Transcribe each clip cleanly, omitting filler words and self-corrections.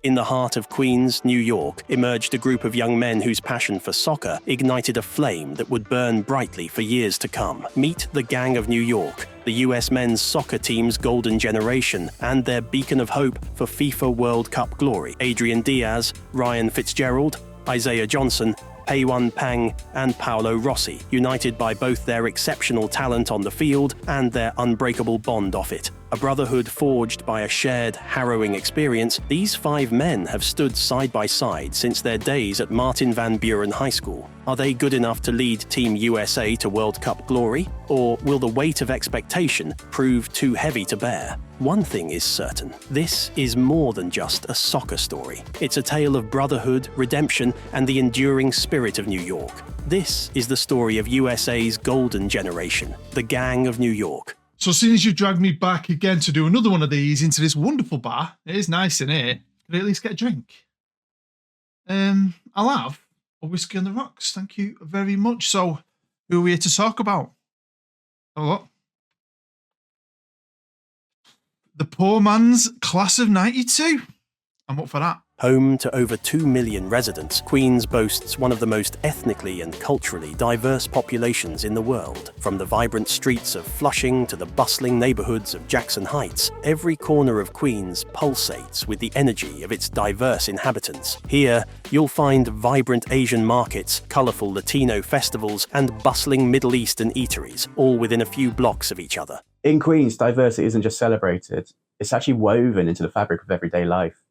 In the heart of Queens, New York, emerged a group of young men whose passion for soccer ignited a flame that would burn brightly for years to come. Meet the Gang of New York, the US men's soccer team's golden generation and their beacon of hope for FIFA World Cup glory. Adrian Diaz, Ryan Fitzgerald, Isaiah Johnson, Pei-Wan Peng and Paolo Rossi, united by both their exceptional talent on the field and their unbreakable bond off it. A brotherhood forged by a shared, harrowing experience, these 5 men have stood side by side since their days at Martin Van Buren High School. Are they good enough to lead Team USA to World Cup glory? Or will the weight of expectation prove too heavy to bear? One thing is certain, this is more than just a soccer story. It's a tale of brotherhood, redemption, and the enduring spirit of New York. This is the story of USA's golden generation, the Gang of New York. So as soon as you dragged me back again to do another one of these into this wonderful bar, it is nice in here. Can I at least get a drink? I'll have a whiskey on the rocks. Thank you very much. So, who are we here to talk about? Oh, the poor man's class of 92. I'm up for that. Home to over 2 million residents, Queens boasts one of the most ethnically and culturally diverse populations in the world. From the vibrant streets of Flushing to the bustling neighborhoods of Jackson Heights, every corner of Queens pulsates with the energy of its diverse inhabitants. Here, you'll find vibrant Asian markets, colorful Latino festivals, and bustling Middle Eastern eateries, all within a few blocks of each other. In Queens, diversity isn't just celebrated, it's actually woven into the fabric of everyday life.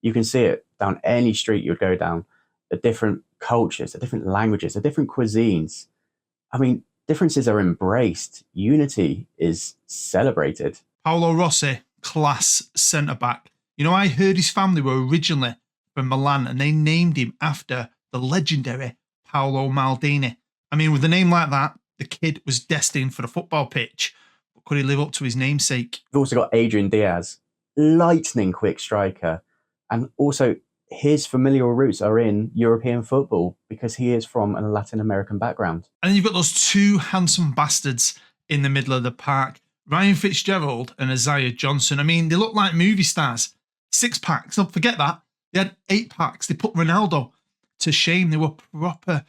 You can see it down any street you'd go down, the different cultures, the different languages, the different cuisines. I mean, differences are embraced. Unity is celebrated. Paolo Rossi, class centre-back. You know, I heard his family were originally from Milan and they named him after the legendary Paolo Maldini. I mean, with a name like that, the kid was destined for the football pitch. But could he live up to his namesake? We've also got Adrian Diaz, lightning quick striker. And also, his familial roots are in European football because he is from a Latin American background. And then you've got those 2 handsome bastards in the middle of the park, Ryan Fitzgerald and Isaiah Johnson. I mean, they look like movie stars. 6 packs. Don't forget that. They had 8 packs. They put Ronaldo to shame. They were proper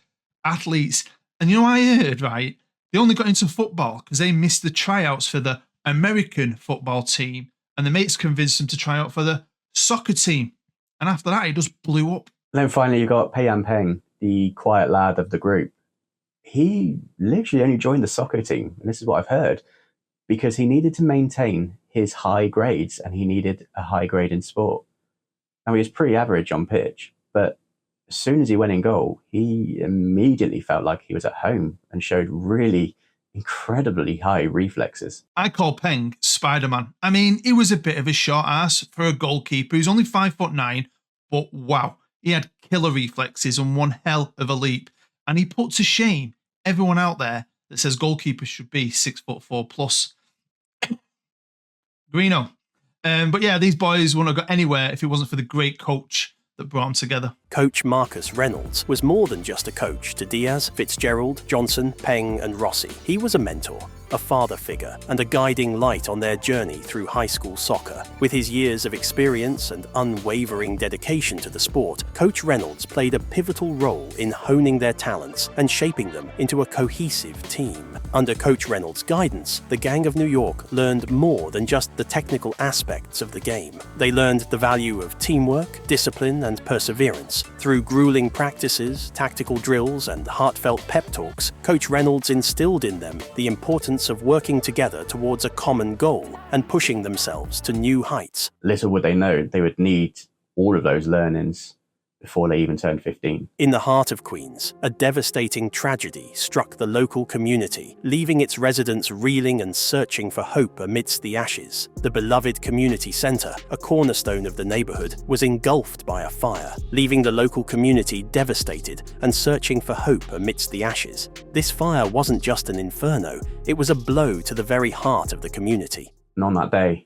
athletes. And you know what I heard, right? They only got into football because they missed the tryouts for the American football team. And the mates convinced them to try out for the soccer team. And after that, he just blew up. And then finally, you got Pei-Wan Peng, the quiet lad of the group. He literally only joined the soccer team, and this is what I've heard, because he needed to maintain his high grades and he needed a high grade in sport. Now, he was pretty average on pitch, but as soon as he went in goal, he immediately felt like he was at home and showed really incredibly high reflexes. I call Peng Spider-Man. I mean, he was a bit of a short ass for a goalkeeper who's only 5'9", but wow, he had killer reflexes and one hell of a leap. And he put to shame everyone out there that says goalkeepers should be 6'4" plus. Greeno. But yeah, these boys wouldn't have got anywhere if it wasn't for the great coach that brought them together. Coach Marcus Reynolds was more than just a coach to Diaz, Fitzgerald, Johnson, Peng and Rossi. He was a mentor, a father figure, and a guiding light on their journey through high school soccer. With his years of experience and unwavering dedication to the sport, Coach Reynolds played a pivotal role in honing their talents and shaping them into a cohesive team. Under Coach Reynolds' guidance, the Gang of New York learned more than just the technical aspects of the game. They learned the value of teamwork, discipline, and perseverance. Through grueling practices, tactical drills, and heartfelt pep talks, Coach Reynolds instilled in them the importance of working together towards a common goal and pushing themselves to new heights. Little would they know they would need all of those learnings before they even turned 15. In the heart of Queens, a devastating tragedy struck the local community, leaving its residents reeling and searching for hope amidst the ashes. The beloved community centre, a cornerstone of the neighbourhood, was engulfed by a fire, leaving the local community devastated and searching for hope amidst the ashes. This fire wasn't just an inferno, it was a blow to the very heart of the community. And on that day,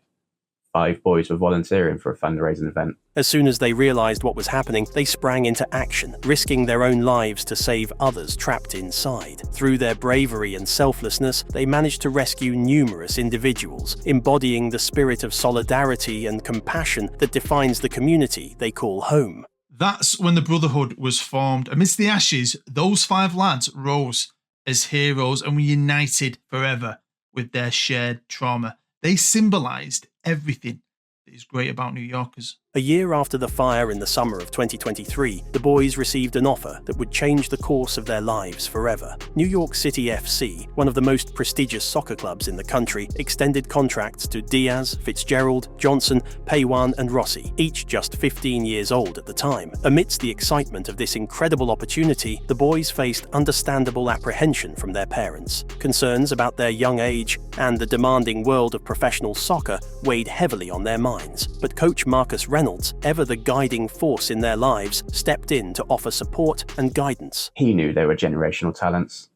5 boys were volunteering for a fundraising event. As soon as they realised what was happening, they sprang into action, risking their own lives to save others trapped inside. Through their bravery and selflessness, they managed to rescue numerous individuals, embodying the spirit of solidarity and compassion that defines the community they call home. That's when the Brotherhood was formed. Amidst the ashes, those 5 lads rose as heroes and were united forever with their shared trauma. They symbolised everything that is great about New Yorkers. A year after the fire in the summer of 2023, the boys received an offer that would change the course of their lives forever. New York City FC, one of the most prestigious soccer clubs in the country, extended contracts to Diaz, Fitzgerald, Johnson, Paywan and Rossi, each just 15 years old at the time. Amidst the excitement of this incredible opportunity, the boys faced understandable apprehension from their parents. Concerns about their young age and the demanding world of professional soccer weighed heavily on their minds, but coach Marcus Reynolds, ever the guiding force in their lives, stepped in to offer support and guidance. He knew they were generational talents,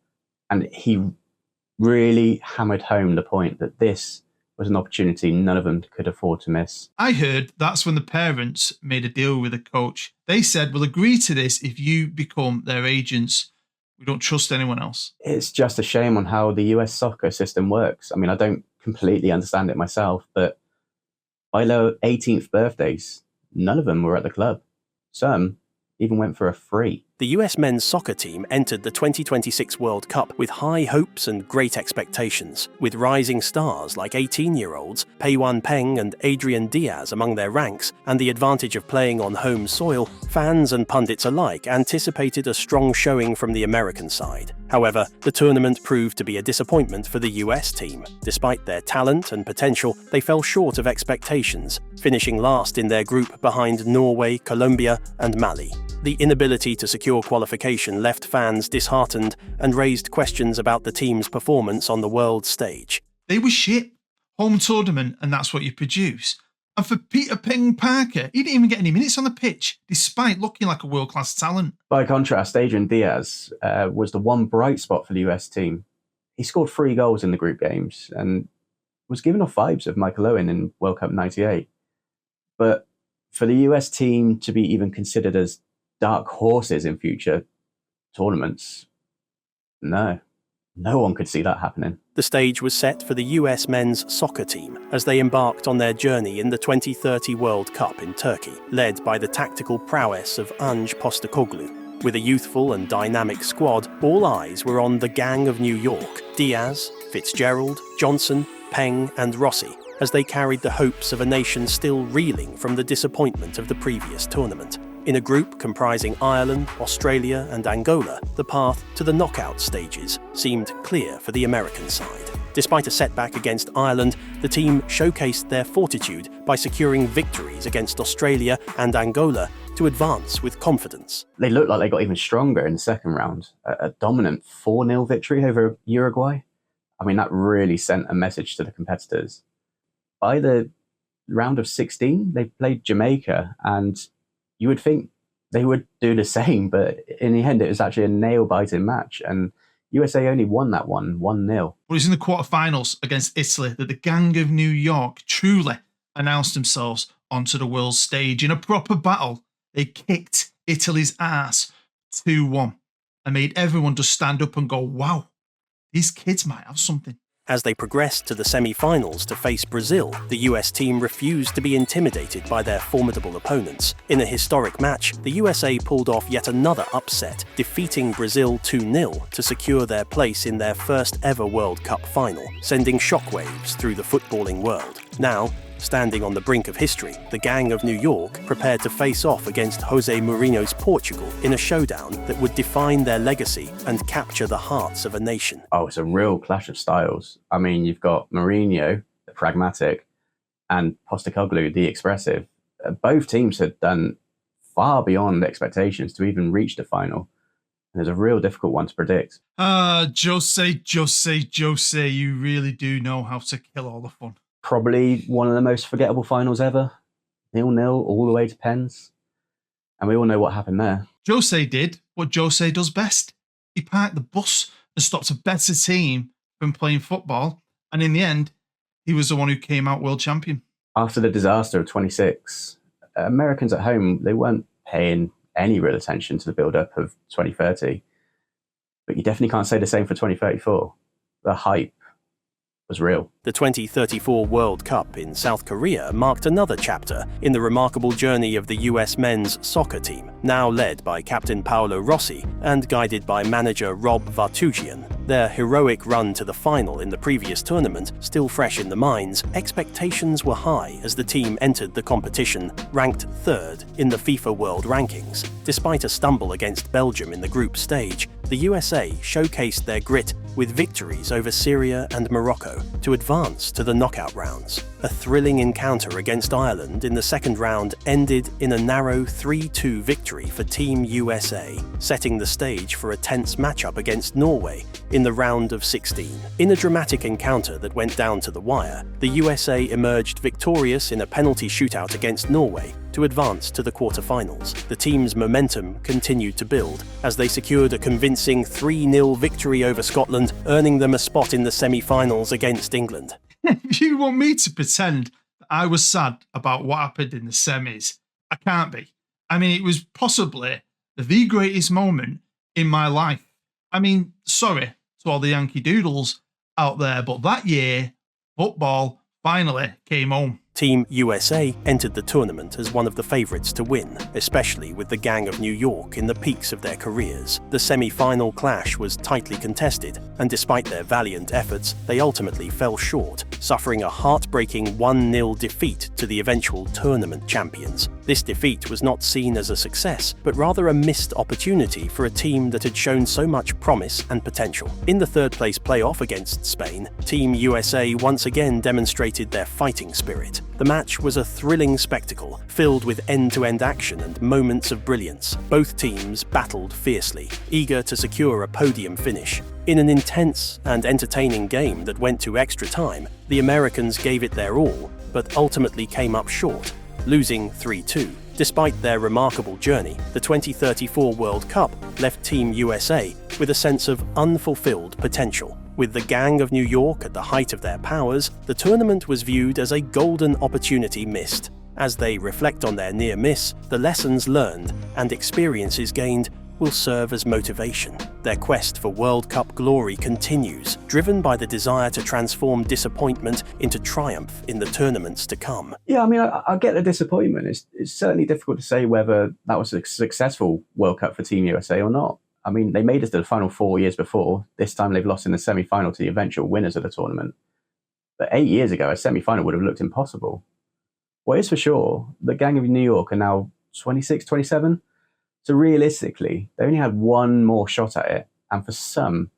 and he really hammered home the point that this was an opportunity none of them could afford to miss. I heard that's when the parents made a deal with the coach. They said, we'll agree to this if you become their agents. We don't trust anyone else. It's just a shame on how the US soccer system works. I mean, I don't completely understand it myself, but by their 18th birthdays, none of them were at the club. Some even went for a free. The US men's soccer team entered the 2026 World Cup with high hopes and great expectations, with rising stars like 18-year-olds Paywan Peng and Adrian Diaz among their ranks, and the advantage of playing on home soil. Fans and pundits alike anticipated a strong showing from the American side. However, the tournament proved to be a disappointment for the US team. Despite their talent and potential, they fell short of expectations, finishing last in their group behind Norway, Colombia and Mali. The inability to secure qualification left fans disheartened and raised questions about the team's performance on the world stage. They were shit. Home tournament, and that's what you produce. And for Peter Peng Parker, he didn't even get any minutes on the pitch, despite looking like a world-class talent. By contrast, Adrian Diaz was the one bright spot for the US team. He scored 3 goals in the group games and was giving off vibes of Michael Owen in World Cup '98. But for the US team to be even considered as dark horses in future tournaments, no one could see that happening. The stage was set for the US men's soccer team as they embarked on their journey in the 2030 World Cup in Turkey, led by the tactical prowess of Ange Postecoglou. With a youthful and dynamic squad, all eyes were on the gang of New York, Diaz, Fitzgerald, Johnson, Peng and Rossi, as they carried the hopes of a nation still reeling from the disappointment of the previous tournament. In a group comprising Ireland, Australia and Angola, the path to the knockout stages seemed clear for the American side. Despite a setback against Ireland, the team showcased their fortitude by securing victories against Australia and Angola to advance with confidence. They looked like they got even stronger in the second round. A dominant 4-0 victory over Uruguay. I mean, that really sent a message to the competitors. By the round of 16, they played Jamaica, and you would think they would do the same, but in the end, it was actually a nail-biting match, and USA only won that one, 1-0. But it's in the quarterfinals against Italy that the gang of New York truly announced themselves onto the world stage. In a proper battle, they kicked Italy's ass 2-1 and made everyone just stand up and go, wow, these kids might have something. As they progressed to the semi-finals to face Brazil, the US team refused to be intimidated by their formidable opponents. In a historic match, the USA pulled off yet another upset, defeating Brazil 2-0 to secure their place in their first ever World Cup final, sending shockwaves through the footballing world. Now, standing on the brink of history, the gang of New York prepared to face off against Jose Mourinho's Portugal in a showdown that would define their legacy and capture the hearts of a nation. Oh, it's a real clash of styles. I mean, you've got Mourinho, the pragmatic, and Postecoglou, the expressive. Both teams had done far beyond expectations to even reach the final. And it's a real difficult one to predict. Jose, you really do know how to kill all the fun. Probably one of the most forgettable finals ever. 0-0 all the way to pens. And we all know what happened there. Jose did what Jose does best. He parked the bus and stopped a better team from playing football. And in the end, he was the one who came out world champion. After the disaster of 26, Americans at home, they weren't paying any real attention to the build-up of 2030. But you definitely can't say the same for 2034. The hype was real. The 2034 World Cup in South Korea marked another chapter in the remarkable journey of the US men's soccer team, now led by Captain Paolo Rossi and guided by manager Rob Vartugian. Their heroic run to the final in the previous tournament, still fresh in the minds, expectations were high as the team entered the competition, ranked third in the FIFA World Rankings. Despite a stumble against Belgium in the group stage, the USA showcased their grit with victories over Syria and Morocco to advance to the knockout rounds. A thrilling encounter against Ireland in the second round ended in a narrow 3-2 victory for Team USA, setting the stage for a tense matchup against Norway in the round of 16. In a dramatic encounter that went down to the wire, the USA emerged victorious in a penalty shootout against Norway to advance to the quarter-finals. The team's momentum continued to build as they secured a convincing 3-0 victory over Scotland, earning them a spot in the semi-finals against England. If you want me to pretend that I was sad about what happened in the semis, I can't be. I mean, it was possibly the greatest moment in my life. I mean, sorry to all the Yankee Doodles out there, but that year, football finally came home. Team USA entered the tournament as one of the favourites to win, especially with the Gang of New York in the peaks of their careers. The semi-final clash was tightly contested, and despite their valiant efforts, they ultimately fell short, suffering a heartbreaking 1-0 defeat to the eventual tournament champions. This defeat was not seen as a success, but rather a missed opportunity for a team that had shown so much promise and potential. In the third-place playoff against Spain, Team USA once again demonstrated their fighting spirit. The match was a thrilling spectacle, filled with end-to-end action and moments of brilliance. Both teams battled fiercely, eager to secure a podium finish. In an intense and entertaining game that went to extra time, the Americans gave it their all, but ultimately came up short, losing 3-2. Despite their remarkable journey, the 2034 World Cup left Team USA with a sense of unfulfilled potential. With the Gang of New York at the height of their powers, the tournament was viewed as a golden opportunity missed. As they reflect on their near miss, the lessons learned and experiences gained will serve as motivation. Their quest for World Cup glory continues, driven by the desire to transform disappointment into triumph in the tournaments to come. Yeah, I mean, I get the disappointment. It's certainly difficult to say whether that was a successful World Cup for Team USA or not. I mean, they made it to the final 4 years before. This time they've lost in the semi-final to the eventual winners of the tournament. But 8 years ago, a semi-final would have looked impossible. What is for sure, the Gang of New York are now 26, 27. So realistically, they only had one more shot at it. And for some,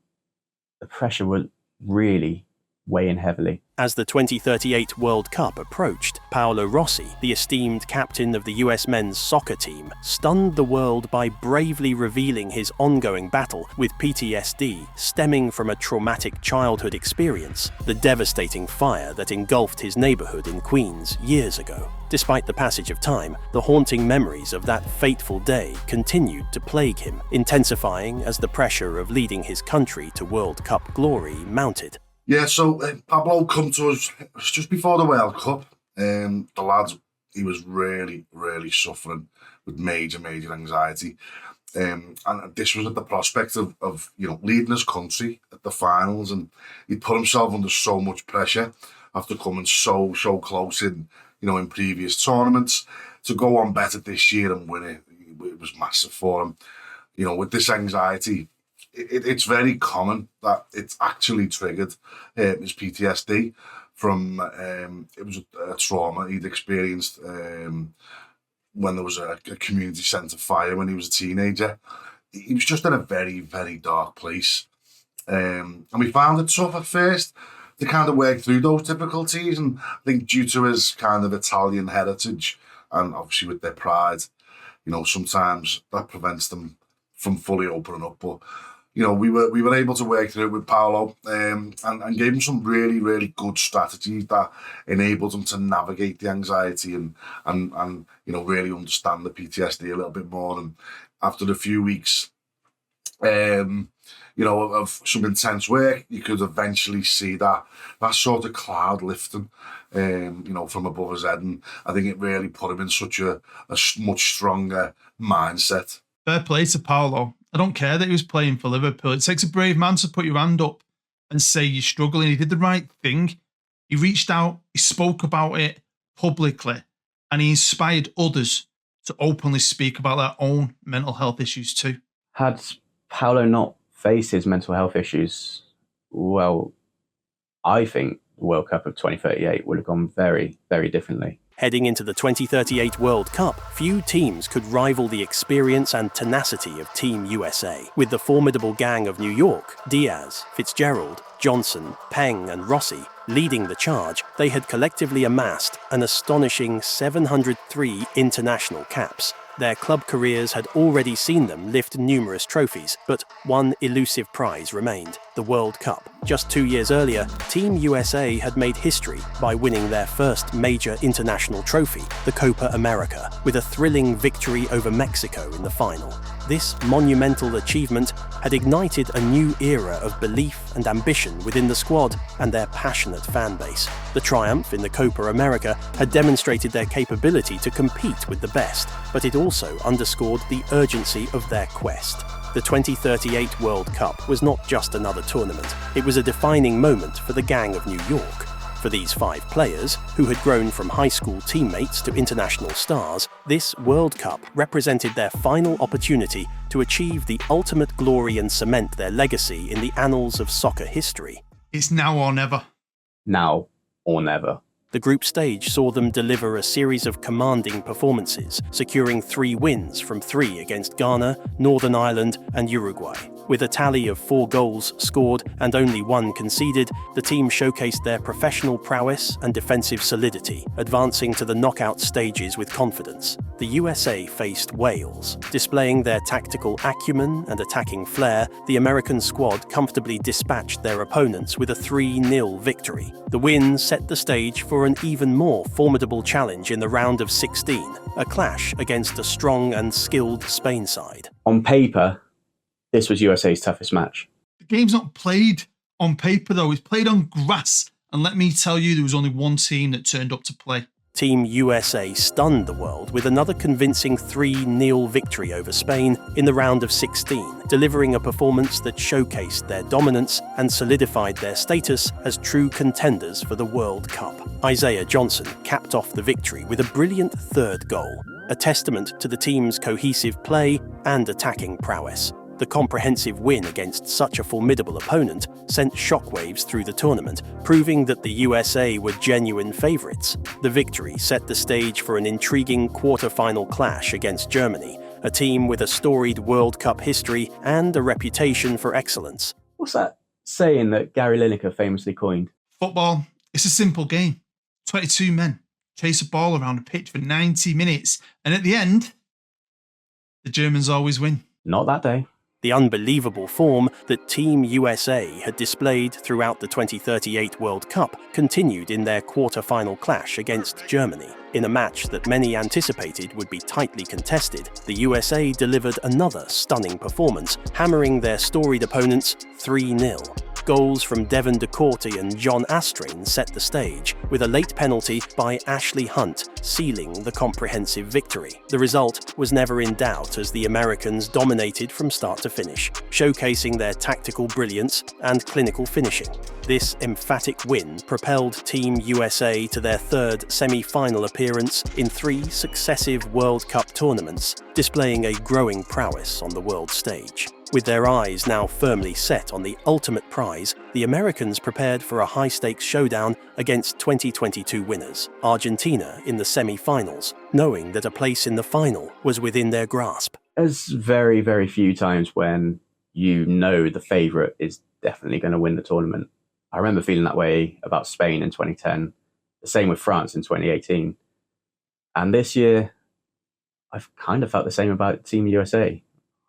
the pressure would really weigh in heavily. As the 2038 World Cup approached, Paolo Rossi, the esteemed captain of the US men's soccer team, stunned the world by bravely revealing his ongoing battle with PTSD stemming from a traumatic childhood experience, the devastating fire that engulfed his neighborhood in Queens years ago. Despite the passage of time, the haunting memories of that fateful day continued to plague him, intensifying as the pressure of leading his country to World Cup glory mounted. Yeah, so Pablo come to us just before the World Cup. The lad, he was really, really suffering with major anxiety. And this was at the prospect of leading his country at the finals. And he put himself under so much pressure after coming so close in previous tournaments. To go on better this year and win it was massive for him. With this anxiety, it's very common that it's actually triggered his PTSD from it was a trauma he'd experienced when there was a community centre fire when he was a teenager. He was just in a very, very dark place. And we found it tough at first to kind of work through those difficulties. And I think due to his kind of Italian heritage and obviously with their pride, sometimes that prevents them from fully opening up. But we were able to work through it with Paolo and gave him some really, really good strategies that enabled him to navigate the anxiety and really understand the PTSD a little bit more. And after a few weeks, of some intense work, you could eventually see that sort of cloud lifting, from above his head. And I think it really put him in such a much stronger mindset. Fair play to Paolo. I don't care that he was playing for Liverpool. It takes a brave man to put your hand up and say you're struggling. He did the right thing. He reached out, he spoke about it publicly, and he inspired others to openly speak about their own mental health issues too. Had Paolo not faced his mental health issues, well, I think the World Cup of 2038 would have gone very, very differently. Heading into the 2038 World Cup, few teams could rival the experience and tenacity of Team USA. With the formidable gang of New York, Diaz, Fitzgerald, Johnson, Peng and Rossi leading the charge, they had collectively amassed an astonishing 703 international caps. Their club careers had already seen them lift numerous trophies, but one elusive prize remained: the World Cup. Just 2 years earlier, Team USA had made history by winning their first major international trophy, the Copa America, with a thrilling victory over Mexico in the final. This monumental achievement had ignited a new era of belief and ambition within the squad and their passionate fan base. The triumph in the Copa America had demonstrated their capability to compete with the best, but it also underscored the urgency of their quest. The 2038 World Cup was not just another tournament, it was a defining moment for the gang of New York. For these 5 players, who had grown from high school teammates to international stars, this World Cup represented their final opportunity to achieve the ultimate glory and cement their legacy in the annals of soccer history. It's now or never. Now or never. The group stage saw them deliver a series of commanding performances, securing 3 wins from 3 against Ghana, Northern Ireland and Uruguay. With a tally of 4 goals scored and only 1 conceded, the team showcased their professional prowess and defensive solidity, advancing to the knockout stages with confidence. The USA faced Wales. Displaying their tactical acumen and attacking flair, the American squad comfortably dispatched their opponents with a 3-0 victory. The win set the stage for an even more formidable challenge in the round of 16, a clash against a strong and skilled Spain side. On paper, this was USA's toughest match. The game's not played on paper though, it's played on grass. And let me tell you, there was only one team that turned up to play. Team USA stunned the world with another convincing 3-0 victory over Spain in the round of 16, delivering a performance that showcased their dominance and solidified their status as true contenders for the World Cup. Isaiah Johnson capped off the victory with a brilliant 3rd goal, a testament to the team's cohesive play and attacking prowess. The comprehensive win against such a formidable opponent sent shockwaves through the tournament, proving that the USA were genuine favourites. The victory set the stage for an intriguing quarter-final clash against Germany, a team with a storied World Cup history and a reputation for excellence. What's that saying that Gary Lineker famously coined? Football, it's a simple game. 22 men chase a ball around a pitch for 90 minutes, and at the end, the Germans always win. Not that day. The unbelievable form that Team USA had displayed throughout the 2038 World Cup continued in their quarter-final clash against Germany. In a match that many anticipated would be tightly contested, the USA delivered another stunning performance, hammering their storied opponents 3-0. Goals from Devon DeCourty and John Astrain set the stage, with a late penalty by Ashley Hunt sealing the comprehensive victory. The result was never in doubt as the Americans dominated from start to finish, showcasing their tactical brilliance and clinical finishing. This emphatic win propelled Team USA to their 3rd semi-final appearance in 3 successive World Cup tournaments, displaying a growing prowess on the world stage. With their eyes now firmly set on the ultimate prize, the Americans prepared for a high-stakes showdown against 2022 winners, Argentina, in the semi-finals, knowing that a place in the final was within their grasp. There's very, very few times when you know the favourite is definitely going to win the tournament. I remember feeling that way about Spain in 2010, the same with France in 2018. And this year, I've kind of felt the same about Team USA.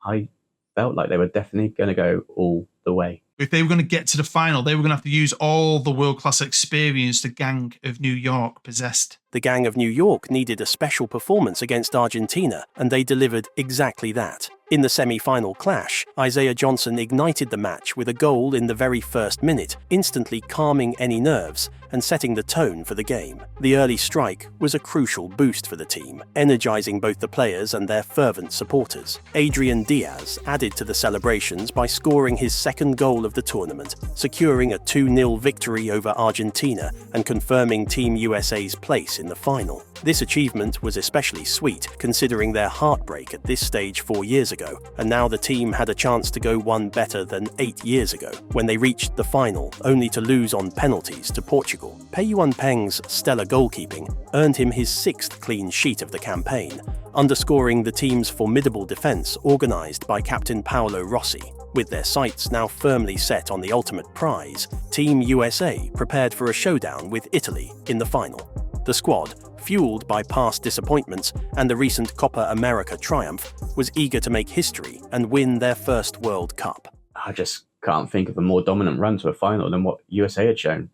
I felt like they were definitely going to go all the way. If they were going to get to the final, they were going to have to use all the world-class experience the gang of New York possessed. The Gang of New York needed a special performance against Argentina, and they delivered exactly that. In the semi-final clash, Isaiah Johnson ignited the match with a goal in the very first minute, instantly calming any nerves and setting the tone for the game. The early strike was a crucial boost for the team, energizing both the players and their fervent supporters. Adrian Diaz added to the celebrations by scoring his second goal of the tournament, securing a 2-0 victory over Argentina and confirming Team USA's place in the final. This achievement was especially sweet, considering their heartbreak at this stage 4 years ago, and now the team had a chance to go one better than 8 years ago, when they reached the final, only to lose on penalties to Portugal. Pei-Yuan Peng's stellar goalkeeping earned him his 6th clean sheet of the campaign, underscoring the team's formidable defence organised by captain Paolo Rossi. With their sights now firmly set on the ultimate prize, Team USA prepared for a showdown with Italy in the final. The squad, fueled by past disappointments and the recent Copa America triumph, was eager to make history and win their first World Cup. I just can't think of a more dominant run to a final than what USA had shown.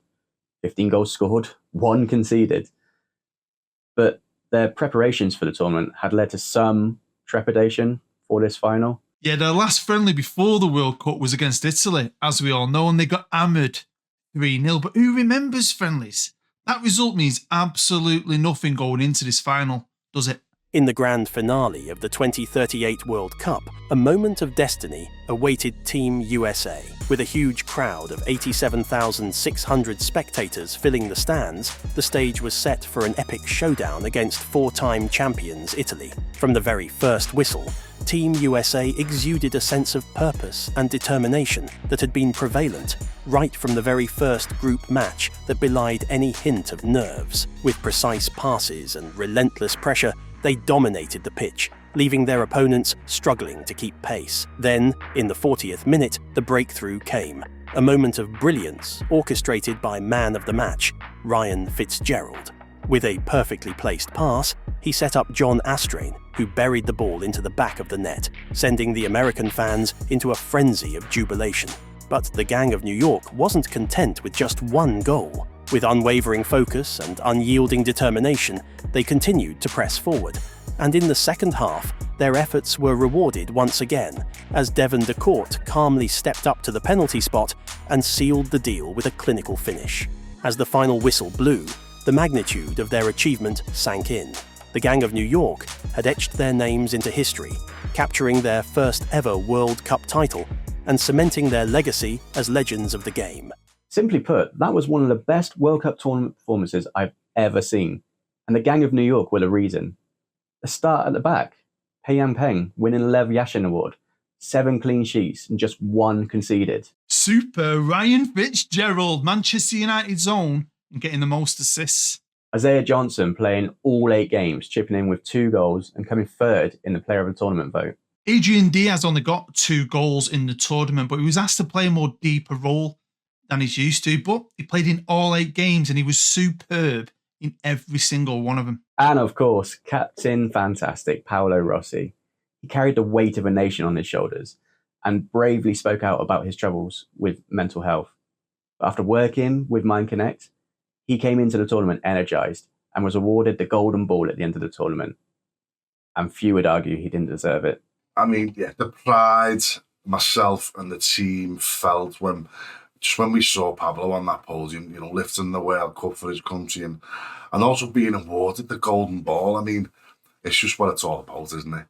15 goals scored, 1 conceded. But their preparations for the tournament had led to some trepidation for this final. Yeah, their last friendly before the World Cup was against Italy, as we all know, and they got hammered 3-0. But who remembers friendlies? That result means absolutely nothing going into this final, does it? In the grand finale of the 2038 World Cup, a moment of destiny awaited Team USA. With a huge crowd of 87,600 spectators filling the stands, the stage was set for an epic showdown against 4-time champions Italy. From the very first whistle, Team USA exuded a sense of purpose and determination that had been prevalent right from the very first group match that belied any hint of nerves. With precise passes and relentless pressure, they dominated the pitch, leaving their opponents struggling to keep pace. Then, in the 40th minute, the breakthrough came. A moment of brilliance orchestrated by man of the match, Ryan Fitzgerald. With a perfectly placed pass, he set up John Astrain, who buried the ball into the back of the net, sending the American fans into a frenzy of jubilation. But the Gang of New York wasn't content with just one goal. With unwavering focus and unyielding determination, they continued to press forward. And in the second half, their efforts were rewarded once again, as Devon DeCourt calmly stepped up to the penalty spot and sealed the deal with a clinical finish. As the final whistle blew, the magnitude of their achievement sank in. The Gang of New York had etched their names into history, capturing their first ever World Cup title and cementing their legacy as legends of the game. Simply put, that was one of the best World Cup tournament performances I've ever seen, and the Gang of New York were the reason. The start at the back, Pei-Yuan Peng winning the Lev Yashin Award, 7 clean sheets and just 1 conceded. Super Ryan Fitzgerald, Manchester United's own, and getting the most assists. Isaiah Johnson playing all 8 games, chipping in with 2 goals and coming 3rd in the Player of the Tournament vote. Adrian Diaz only got 2 goals in the tournament, but he was asked to play a more deeper role than he's used to, but he played in all 8 games and he was superb in every single one of them. And of course, Captain Fantastic Paolo Rossi. He carried the weight of a nation on his shoulders and bravely spoke out about his troubles with mental health. But after working with Mind Connect, he came into the tournament energised and was awarded the Golden Ball at the end of the tournament. And few would argue he didn't deserve it. I mean, yeah, the pride myself and the team felt when we saw Pablo on that podium, lifting the World Cup for his country and also being awarded the Golden Ball. I mean, it's just what it's all about, isn't it?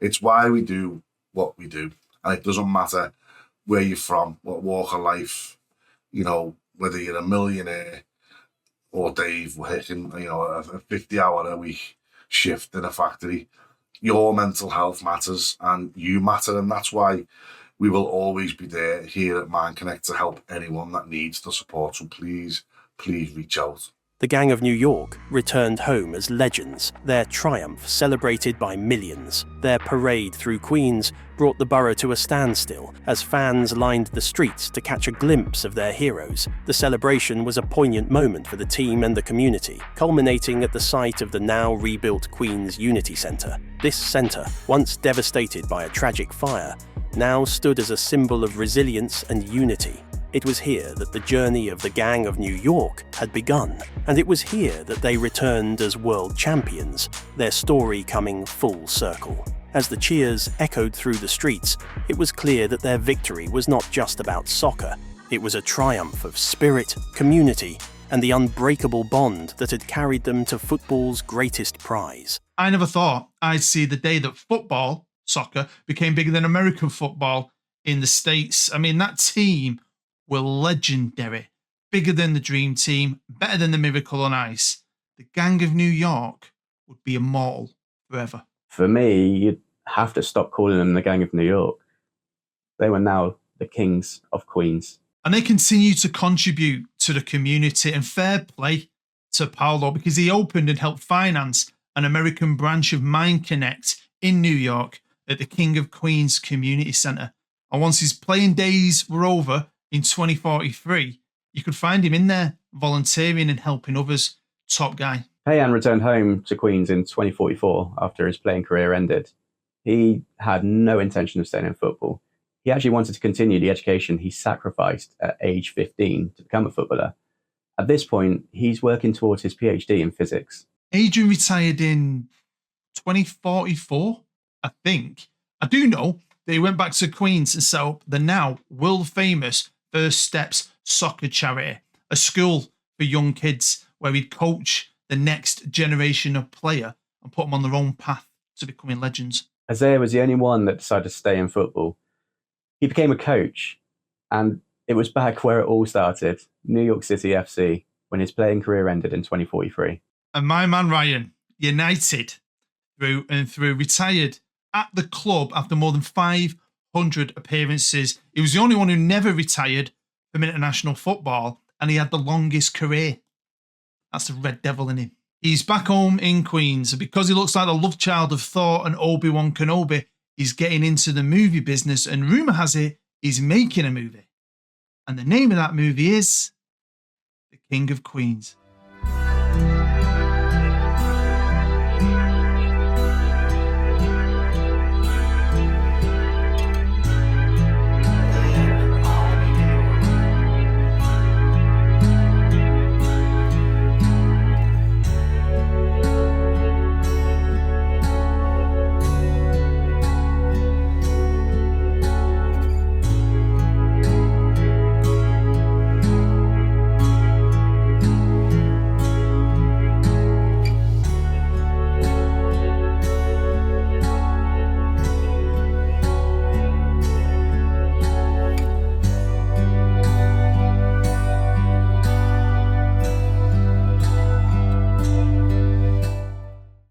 It's why we do what we do. And it doesn't matter where you're from, what walk of life, whether you're a millionaire or Dave working, a 50-hour-a-week shift in a factory. Your mental health matters and you matter, and that's why we will always be there here at Mind Connect to help anyone that needs the support. So please reach out. The Gang of New York returned home as legends, their triumph celebrated by millions. Their parade through Queens brought the borough to a standstill as fans lined the streets to catch a glimpse of their heroes. The celebration was a poignant moment for the team and the community, culminating at the site of the now rebuilt Queens Unity Centre. This centre, once devastated by a tragic fire, now stood as a symbol of resilience and unity. It was here that the journey of the Gang of New York had begun, and it was here that they returned as world champions, their story coming full circle. As the cheers echoed through the streets, it was clear that their victory was not just about soccer. It was a triumph of spirit, community, and the unbreakable bond that had carried them to football's greatest prize. I never thought I'd see the day that football, soccer, became bigger than American football in the States. I mean, that team were legendary. Bigger than the Dream Team, better than the Miracle on Ice. The Gang of New York would be immortal forever. For me, you'd have to stop calling them the Gang of New York. They were now the Kings of Queens. And they continue to contribute to the community, and fair play to Paolo because he opened and helped finance an American branch of Mind Connect in New York at the King of Queens Community Centre. And once his playing days were over in 2043, you could find him in there volunteering and helping others. Top guy. Payan returned home to Queens in 2044 after his playing career ended. He had no intention of staying in football. He actually wanted to continue the education he sacrificed at age 15 to become a footballer. At this point, he's working towards his PhD in physics. Adrian retired in 2044, I think. I do know that he went back to Queens and set up the now world-famous First Steps Soccer Charity, a school for young kids where he'd coach the next generation of player and put them on their own path to becoming legends. Isaiah was the only one that decided to stay in football. He became a coach, and it was back where it all started, New York City FC, when his playing career ended in 2043. And my man Ryan, United through and through, retired at the club after more than 500 appearances. He was the only one who never retired from international football, and he had the longest career. That's the Red Devil in him. He's back home in Queens, and because he looks like the love child of Thor and Obi-Wan Kenobi, he's getting into the movie business, and rumour has it he's making a movie. And the name of that movie is The King of Queens.